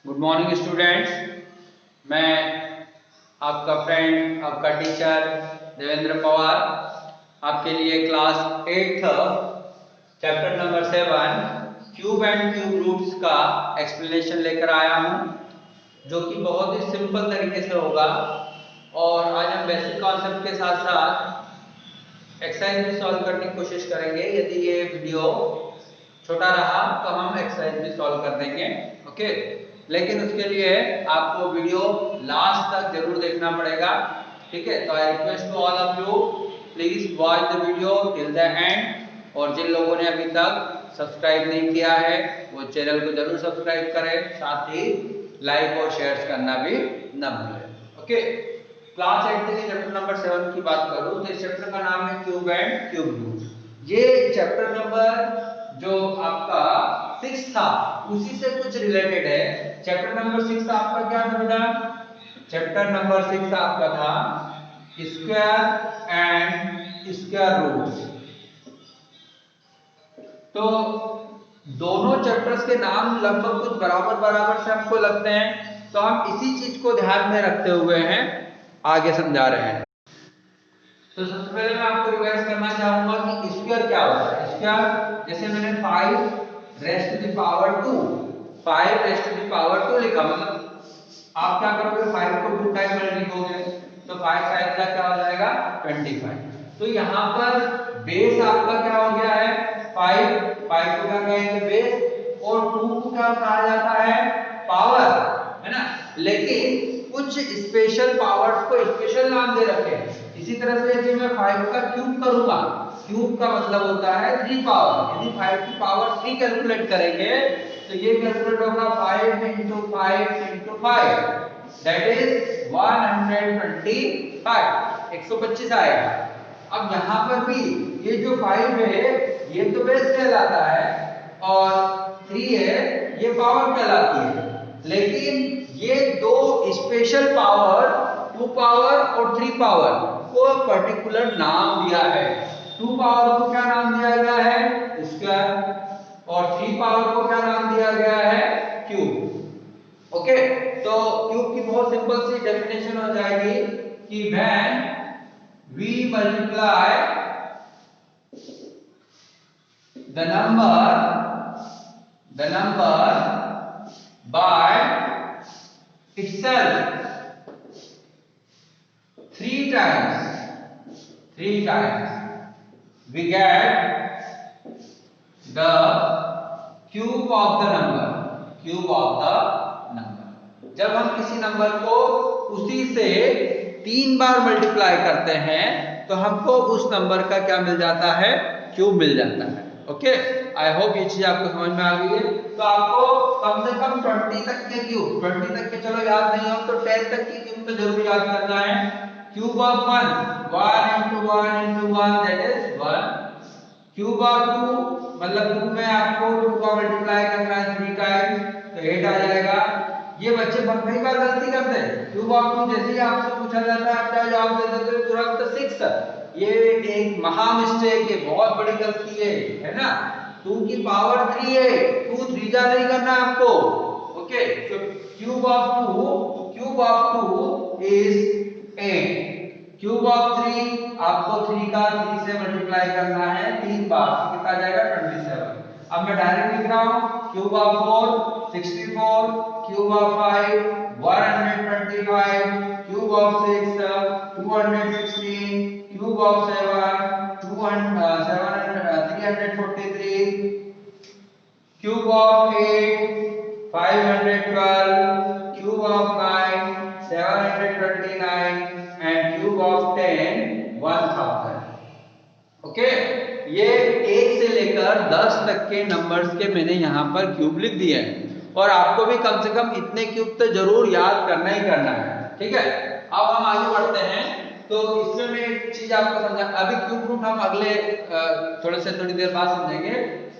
Good morning students. मैं आपका friend, आपका टीचर देवेंद्र पवार आपके लिए class 8th chapter number 7 cube and cube roots का एक्सप्लेनेशन लेकर आया हूं, जो कि बहुत ही सिंपल तरीके से होगा। और आज हम बेसिक कॉन्सेप्ट के साथ साथ एक्सरसाइज भी सॉल्व करने की कोशिश करेंगे। यदि ये वीडियो छोटा रहा तो हम एक्सरसाइज भी सॉल्व कर देंगे, ओके। लेकिन उसके लिए आपको वीडियो लास्ट तक जरूर देखना पड़ेगा, ठीक है। तो I request to all of you, please watch the video till the end. और जिन लोगों ने अभी तक सब्सक्राइब नहीं किया है वो चैनल को जरूर सब्सक्राइब करें, साथ ही लाइक और शेयर करना भी न भूलें, ओके। क्लास 8 के चैप्टर नंबर 7 की बात करूं तो इस चैप्टर का नाम है क्यूब एंड क्यूब रूट। ये चैप्टर नंबर जो आपका 6 था उसी से कुछ रिलेटेड है। चैप्टर नंबर 6 आपका क्या था बेटा? चैप्टर नंबर 6 आपका था स्क्वायर एंड स्क्वायर रूट्स। तो दोनों चैप्टर्स के नाम लगभग कुछ बराबर बराबर से हमको लगते हैं, तो हम इसी चीज को ध्यान में रखते हुए हैं आगे समझा रहे हैं। तो सबसे पहले मैं आपको रिवाइज करना चाहूंगा कि स्क्वायर क्या होता है। स्क्वायर जैसे मैंने 5 raised to the power 2, 5 raised to the power 2 लिखा, मतलब आप क्या करोगे 5 को 2 टाइम में लिखोगे तो 5 5 का क्या हो जाएगा 25। तो यहाँ पर बेस आपका क्या हो गया है 5, 5 को क्या कहेंगे बेस, और 2 को क्या कहा जाता है पावर, है ना। लेकिन कुछ स्पेशल पावर्स को स्पेशल नाम दे रखे हैं। इसी तरह से यदि मैं 5 का क्यूब करूंगा, क्यूब का मतलब होता है 3 पावर, यदि 5 की पावर 3 कैलकुलेट करेंगे तो ये कैलकुलेट होगा 5 into 5 into 5, दैट इज 125, 125 आएगा। अब यहाँ पर भी ये जो 5 है ये तो बेस कहलाता है और 3 है ये पावर कहलाती है। लेकिन ये दो स्पेशल पावर 2 पावर और 3 पावर को पर्टिकुलर नाम दिया है। 2 पावर को क्या नाम दिया गया है स्क्वायर, और 3 पावर को क्या नाम दिया गया है क्यूब, ओके। तो क्यूब की बहुत सिंपल सी डेफिनेशन हो जाएगी कि when we multiply the number by itself 3 times we get the cube of the number, जब हम किसी नंबर को उसी से 3 बार मल्टीप्लाई करते हैं तो हमको उस नंबर का क्या मिल जाता है क्यूब मिल जाता है, ओके। आई होप ये चीज आपको समझ में आ गई है। तो आपको कम से कम 20 तक के क्यूब, 20 तक के चलो याद नहीं हो तो 10 तक के क्यूब तो जरूर याद करना है। Cube of 1, 1 into 1 into 1 that is 1। Cube of 2 मतलब 2 में आपको 2 का मल्टीप्लाई करना है 3 टाइम्स तो 8 आ जाएगा। ये बच्चे कई बार गलती करते हैं, क्यूब ऑफ 2 जैसे ही आपसे पूछा जाता है आप क्या जवाब दे देते हो तुरंत 6। ये एक महा मिस्टेक है, बहुत बड़ी गलती है ना। 2 की पावर 3 है, 2 3 नहीं करना है आपको, okay. So cube of 2 is 8। Cube of 3 आपको 3 का 3 से मल्टीप्लाई करना है 3 बार, तो कितना आ जाएगा 27। अब मैं डायरेक्ट लिख रहा हूं cube of 4 64, cube of 5 125, cube of 6 216, cube of 7 343, cube of 8 512, cube of 9 729 and cube of 10 1000, okay. ये 1 से लेकर 10 तक के नंबर्स के मैंने यहाँ पर क्यूब लिख दिए हैं, और आपको भी कम से कम इतने क्यूब तो जरूर याद करना ही करना है, ठीक है। अब हम आगे बढ़ते हैं। तो इसमें मैं एक चीज आपको समझा, अभी क्यूब रूट हम अगले थोड़ी देर बाद समझेंगे।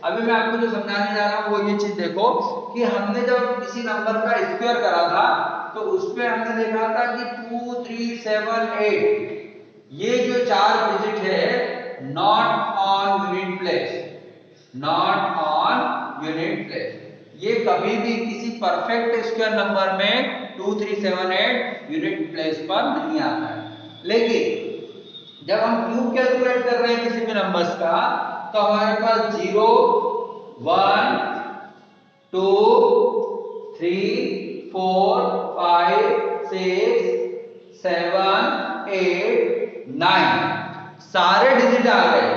अभी मैं आपको जो समझाने जा रहा हूँ वो ये चीज देखो कि हमने जब किसी नंबर का स्क्वायर करा था तो उसमें हमने देखा था कि 2 3 7 8 ये जो 4 डिजिट है नॉट ऑन यूनिट प्लेस, ये कभी भी किसी परफेक्ट स्क्वायर नंबर में 2378 यूनिट प्लेस पर नहीं आता है। लेकिन जब हम क्यूब कैलकुलेट कर रहे हैं किसी भी नंबर्स का, तो हमारे पास 0 1 2 3 4 5 6 7 8 9 सारे डिजिट आ गए।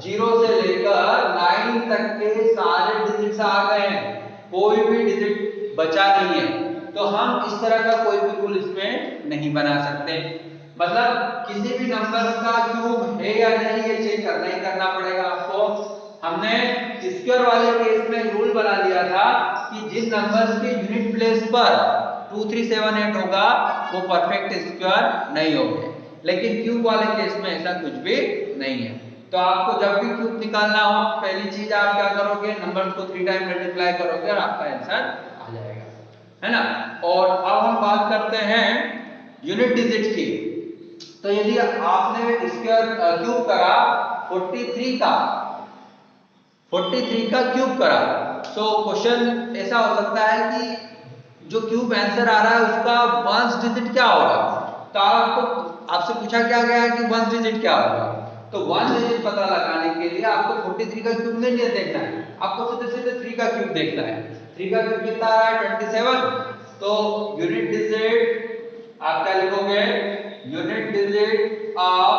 0 से लेकर 9 तक के सारे डिजिट्स आ गए हैं, कोई भी डिजिट बचा नहीं है। तो हम इस तरह का कोई भी रूल इसमें नहीं बना सकते। मतलब किसी भी नंबर का क्यूब है या नहीं ये चेक करना ही करना पड़ेगा आपको। हमने स्क्वायर वाले केस में रूल बना दिया था कि जिन नंबर्स के यूनिट प्लेस पर 2378 होगा वो परफेक्ट स्क्वायर नहीं होंगे। लेकिन क्यूब वाले केस में ऐसा कुछ भी नहीं है। तो आपको जब भी क्यूब निकालना हो, पहली चीज आप क्या करोगे, नंबर्स को 3 टाइम मल्टीप्लाई करोगे और आपका आंसर आ जाएगा, है ना। और अब हम बात करते हैं यूनिट डिजिट की। तो यदि आपने स्क्वायर क्यूब करा 43 का क्यूब करा, तो क्वेश्चन ऐसा हो सकता है कि जो क्यूब आंसर आ रहा है उसका वंस डिजिट क्या होगा। तो आपसे पूछा क्या गया है कि वंस डिजिट क्या होगा। तो वन डिजिट पता लगाने के लिए आपको 43 का क्यूब नहीं देखना है, आपको सीधे सीधे 3 का क्यूब देखना है। 3 का क्यूब कितना आ रहा है 27। तो यूनिट डिजिट आप क्या लिखोगे, unit digit of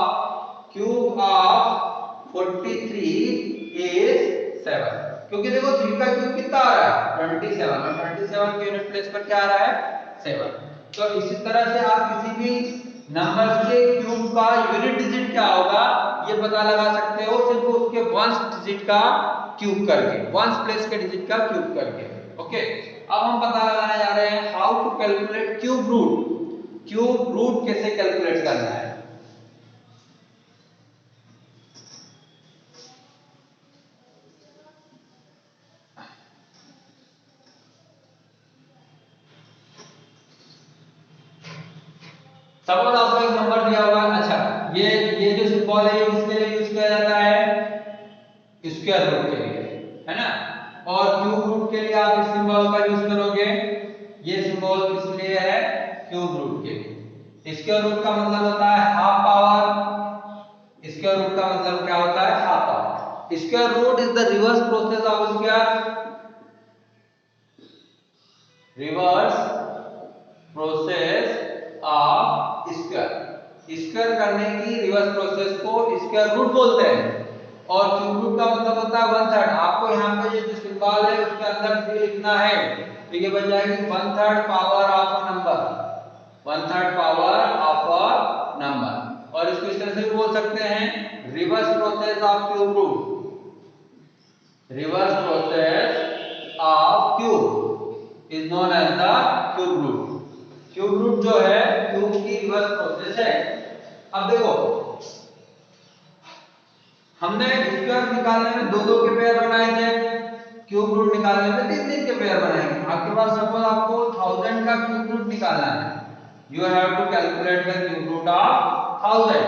cube of 43 is 7। क्योंकि देखो 3 का क्यूब कितना आ रहा है 27 और 27 के यूनिट प्लेस पर क्या आ रहा है 7। तो इसी तरह से आप किसी भी नंबर के क्यूब का यूनिट डिजिट क्या होगा ये पता लगा सकते हो सिर्फ उसके वंस डिजिट का क्यूब करके, वंस प्लेस के डिजिट का क्यूब करके। ओके, अब हम पता लगाने जा रहे हैं how to calculate cube root. Cube root कैसे कैलकुलेट करना है। सपोज आपको एक नंबर दिया हुआ है, अच्छा ये जो सिंबल है किसके लिए यूज किया जाता है, स्क्वायर रूट के लिए, है ना। और क्यूब रूट के लिए आप इस सिंबल का यूज करोगे, ये सिंबल किस लिए है क्यूब रूट के लिए। स्क्वायर रूट का मतलब होता है हाफ पावर। स्क्वायर रूट का मतलब क्या होता है half power. Square root is the reverse process of square, reverse process of square. Square करने की रिवर्स प्रोसेस को स्क्वायर रूट बोलते हैं। और क्यूब रूट का मतलब होता है 1/3। आपको यहाँ पे ये जो सिंबल है उसके अंदर 3 लिखना है, तो ये बन जाएगी 1/3 power of a number, 1/3 power of a number. और इसको इस तरह से भी बोल सकते हैं reverse process of cube root, reverse process of cube is known as the cube root. Cube root जो है क्यूब की रिवर्स प्रोसेस है। अब देखो हमने स्क्वायर निकालने में 2-2 के पेयर बनाए थे, क्यूब रूट निकालने में 3-3 के पेयर बनाएंगे। आपके पास सपोज आपको 1000 का क्यूब रूट निकालना है, you have to calculate the cube root of 1000।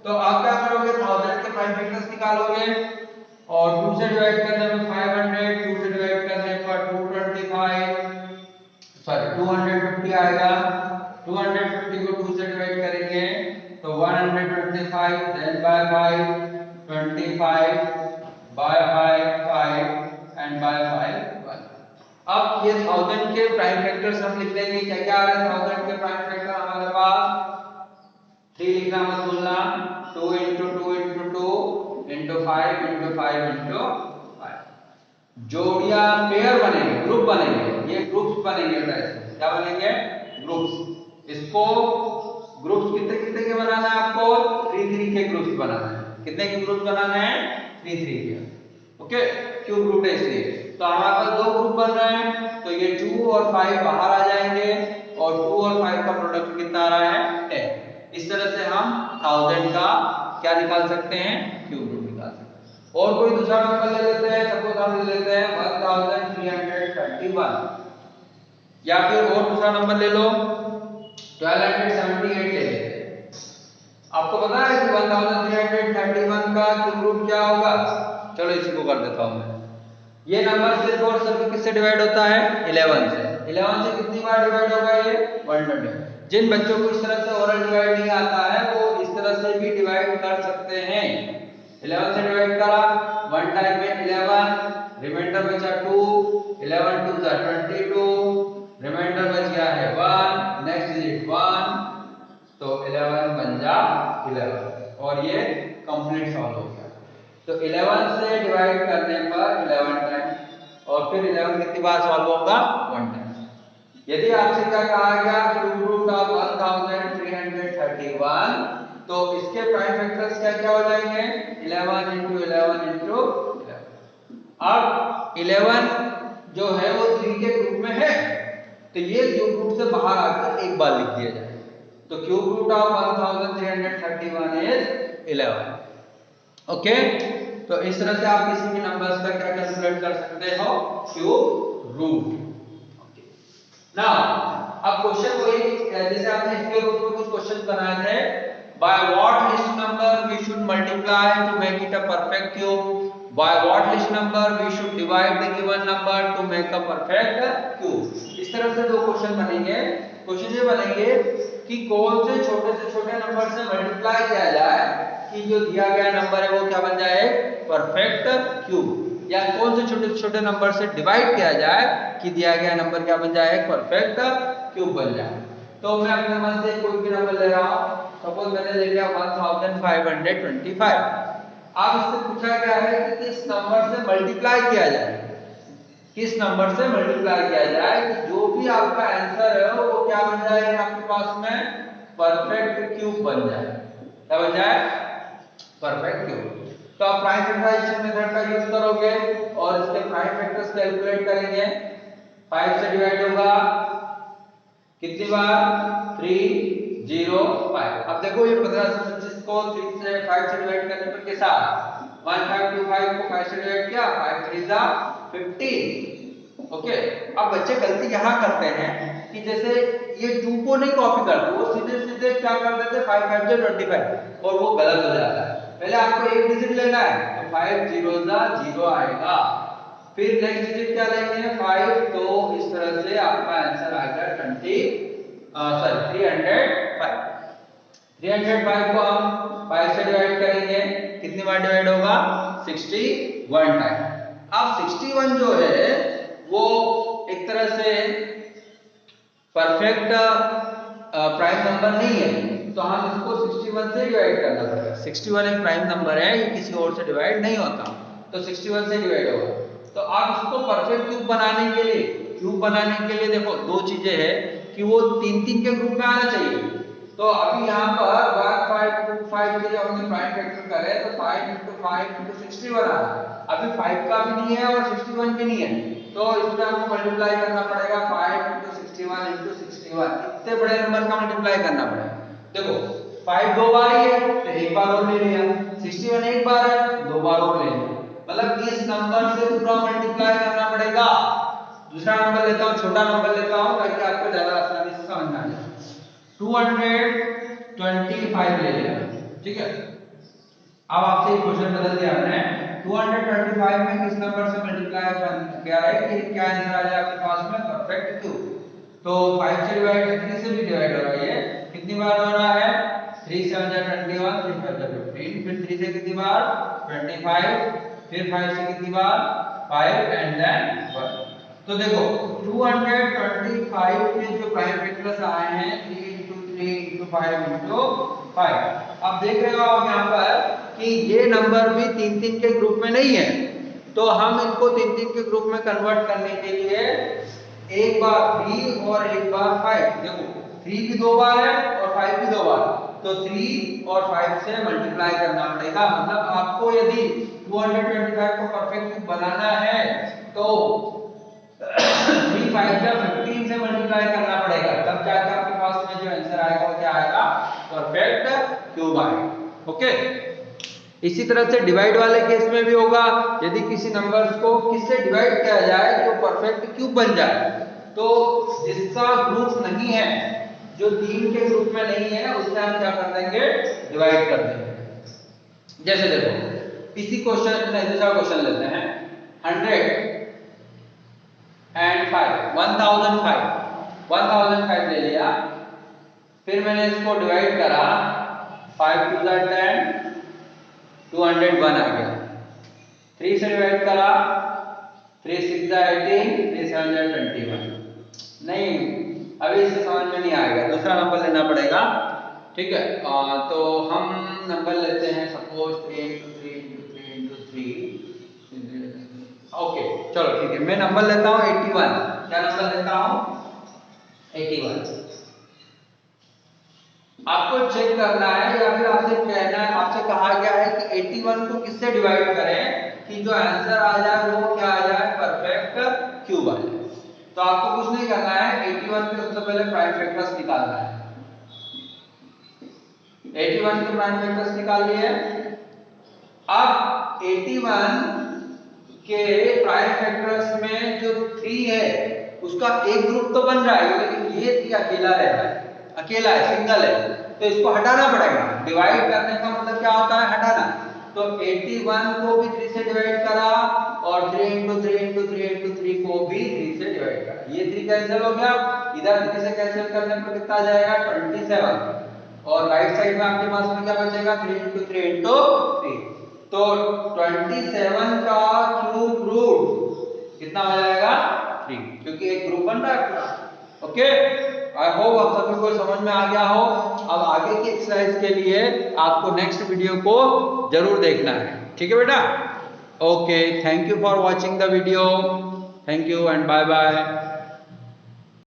तो आप क्या करोगे 1000 के प्राइम फैक्टर्स निकालोगे और 2 से डिवाइड करने पर 500, 2 से डिवाइड करने पर 250 आएगा। 250 को 2 से डिवाइड करेंगे तो 125, then by 5 25 by 5 and by 5 1। अब ये 1000 के प्राइम फैक्टर्स हम लिख देंगे। क्या क्या आ रहे हैं 1000 के प्राइम फैक्टर हमारे पास 3 लिखना मत भूलना, 2 into 2 into 2 into 5 into 5 into 5। जोड़ियां pair बनेंगे, ग्रुप बनेंगे, ये ग्रुप्स बनेंगे। क्या बनेंगे ग्रुप्स। इसको ग्रुप्स कितने कितने के बनाना है आपको 3-3 के ग्रुप्स बनाना है। कितने के ग्रुप्स बनाने हैं 3-3 के। ओके, क्यूब रूट है इसलिए। तो हमारे पास 2 ग्रुप बन रहे हैं, तो ये 2 और 5 बाहर आ जाएंगे और 2 और 5 का प्रोडक्ट कितना आ रहा है 10। इस तरह से हम 1000 का क्या निकाल सकते हैं क्यूब रूट निकाल सकते हैं। और कोई दूसरा नंबर ले लेते हैं, सपोज हम ले लेते हैं 1331, या फिर और दूसरा नंबर ले लो 1278 ले लेते हैं। आपको पता है कि 1331 का क्यूब रूट क्या होगा। चलो इसी को कर देता हूं मैं ये नंबर सिर्फ और सिर्फ किससे डिवाइड होता है? 11 से। 11 से कितनी बार डिवाइड होगा ये? 120। जिन बच्चों को इस तरह से ओरल डिवाइड नहीं आता है वो इस तरह से भी डिवाइड कर सकते हैं। 11 से डिवाइड करा, 1 टाइम में 11, रिमाइंडर बचा 2, 11 2 जा 22, रिमाइंडर बच गया है 1, नेक्स्ट डिजिट 1, तो 11 बन जा 11 और ये कंप्लीट सॉल्व हो गया। तो 11 से डिवाइड करने पर 11 टाइम और फिर 11 कितनी बार सॉल्व होगा? 1 टाइम। यदि आपसे क्या कहा गया क्यूब रूट ऑफ 1331, तो इसके प्राइम फैक्टर्स क्या क्या हो जाएंगे? 11 into 11 into 11। अब 11 जो है वो 3 के ग्रुप में है, तो ये क्यूब रूट से बाहर आकर एक बार लिख दिया जाए। तो cube root of 1331 is 11। Okay, तो इस तरह से आप किसी भी नंबर्स का क्या कैलकुलेट कर सकते हो? Cube root. नाउ अब क्वेश्चन वही जैसे आपने इसके रूप में कुछ क्वेश्चन बनाए थे। By what least number we should multiply to make it a perfect cube? By what least number we should divide the given number to make a perfect cube? इस तरह से दो क्वेश्चन बनेंगे। क्वेश्चन ये बनेंगे कि कौन से छोटे नंबर से मल्टीप्लाई किया जाए कि जो दिया गया नंबर है वो क्या बन जाए? Perfect cube. या कौन से छोटे नंबर से डिवाइड किया जाए कि दिया गया नंबर क्या बन जाए? परफेक्ट क्यूब बन जाए। तो मैं अपने मन से कोई भी नंबर ले रहा हूं, सपोज मैंने ले लिया 1525। अब इससे पूछा गया है कि किस नंबर से मल्टीप्लाई किया जाए, किस नंबर से मल्टीप्लाई किया जाए कि जो भी आपका आंसर है वो क्या बन जाए आपके पास में? परफेक्ट क्यूब बन जाए। क्या बन जाए? Perfect cube. तो आप प्राइम फैक्टराइजेशन मेथड का यूज करोगे और इसके प्राइम फैक्टर्स कैलकुलेट करेंगे। 5 से डिवाइड होगा कितनी बार? 3 0 5। अब देखो ये 15 से 25 को 3 से 5 से डिवाइड करने पर कैसा? 1525 को 5 से डिवाइड किया, 5 3 जा 15। ओके, अब बच्चे गलती यहाँ करते हैं कि जैसे ये 2 को नहीं कॉपी करते, वो सीधे सीधे क्या कर देते? 5 5 जा 25 और वो गलत हो जाता है। पहले आपको एक डिजिट लेना है, तो 5 0 जा 0 आएगा, फिर नेक्स्ट डिजिट क्या लेंगे? 5, तो इस तरह से आपका आंसर आएगा 305 को हम 5 से डिवाइड करेंगे, कितनी बार डिवाइड होगा? 61 टाइम। अब 61 जो है वो एक तरह से परफेक्ट प्राइम नंबर नहीं है, तो हम इसको 61 से डिवाइड करना पड़ेगा। 61 एक प्राइम नंबर है, ये किसी और से डिवाइड नहीं होता, तो 61 से डिवाइड होगा। तो आप इसको परफेक्ट क्यूब बनाने के लिए देखो दो चीजें हैं कि वो 3 के ग्रुप में आना चाहिए। तो अभी यहाँ पर 1 5 2 5 के जब हमने प्राइम फैक्टर करे तो 5 × 5 × 61 आ रहा है। अभी 5 का भी नहीं है और 61 भी नहीं है, तो इसमें हमको मल्टीप्लाई करना पड़ेगा 5 × 61 × 61। इतने बड़े नंबर का मल्टीप्लाई करना पड़ेगा। देखो 5 2 बार ही है तो एक बार और ले लिया, 61 एक बार है 2 बार और ले लिया, मतलब इस नंबर से पूरा मल्टीप्लाई करना पड़ेगा। दूसरा नंबर लेता हूं, छोटा नंबर लेता हूं ताकि आपको ज्यादा आसानी से समझ में आ जाए। 225 ले लिया, ठीक है। अब आपसे एक क्वेश्चन बदल दिया हमने, 225 में किस नंबर से मल्टीप्लाई किया है कि क्या आंसर आ जाए आपके पास में? Perfect cube. तो 5 से डिवाइड 3 से भी डिवाइड हो रहा है, ये कितनी बार हो रहा है? 3 7 जा 21, 3 5 जा 15, फिर 3 से कितनी बार? 25, फिर 5 से कितनी बार? 5 एंड देन 1। तो देखो 225 के जो प्राइम फैक्टर्स आए हैं 3 × 3 × 5 × 5। अब देख रहे हो आप यहाँ पर कि ये नंबर भी 3 के ग्रुप में नहीं है, तो हम इनको 3 के ग्रुप में कन्वर्ट करने के लिए एक बार 3 और एक बार 5, देखो 3 भी 2 बार है और 5 भी 2 बार, तो 3 और 5 से मल्टीप्लाई करना पड़ेगा। मतलब आपको यदि 225 को परफेक्ट बनाना है तो 3 5 जा 15 से मल्टीप्लाई करना पड़ेगा, तब जाकर आपके पास में जो आंसर आएगा वो क्या आएगा? परफेक्ट क्यूब आएगा। ओके, इसी तरह से डिवाइड वाले केस में भी होगा। यदि किसी नंबर्स को किससे डिवाइड किया जाए तो परफेक्ट क्यूब बन जाए, तो जिसका ग्रुप नहीं है, जो 3 के ग्रुप में नहीं है, उससे हम क्या कर देंगे? डिवाइड कर देंगे। जैसे देखो इसी क्वेश्चन में दूसरा क्वेश्चन लेते हैं, 100 एंड 5 1005 ले लिया। फिर मैंने इसको डिवाइड करा, 5 टू द 10, 201 आ गया। 3 से डिवाइड करा, 3 6 द 18, 3 7 21। नहीं, अभी इससे समझ में नहीं आएगा, दूसरा नंबर लेना पड़ेगा। ठीक है, तो हम नंबर लेते हैं suppose 3 into 3 into 3 into 3। Okay चलो ठीक है, मैं नंबर लेता हूँ 81। क्या नंबर लेता हूँ? 81। आपको चेक करना है या फिर आपसे कहना है, आपसे कहा गया है कि 81 को किससे डिवाइड करें कि जो आंसर आ जाए वो क्या आ जाए, परफेक्ट क्यूब आ जाए। तो आपको कुछ नहीं करना है, 81 के सबसे पहले प्राइम फैक्टर्स निकालना है। 81 के प्राइम फैक्टर्स निकाल लिए। अब 81 के प्राइम फैक्टर्स में जो 3 है उसका एक ग्रुप तो बन रहा है, लेकिन ये 3 अकेला रह रहा है, अकेला है, सिंगल है, तो इसको हटाना पड़ेगा। डिवाइड करने का मतलब क्या होता है? हटाना। तो 81 को भी 3 से डिवाइड करा और 3 into 3 into 3 into 3 को भी 3 से डिवाइड करा। ये 3 कैंसिल हो गया, इधर 3 से कैंसिल करने पर कितना जाएगा? 27। और राइट साइड में आपके पास में क्या बचेगा? 3 into 3 into 3। तो 27 का क्यूब रूट कितना हो जाएगा? 3, क्योंकि एक ग्रुप बन रहा है पूरा। ओके, आई होप आप सभी को समझ में आ गया हो। अब आगे की एक्सरसाइज के लिए आपको नेक्स्ट वीडियो को जरूर देखना है, ठीक है बेटा? Okay, thank you for watching the video, thank you and bye bye.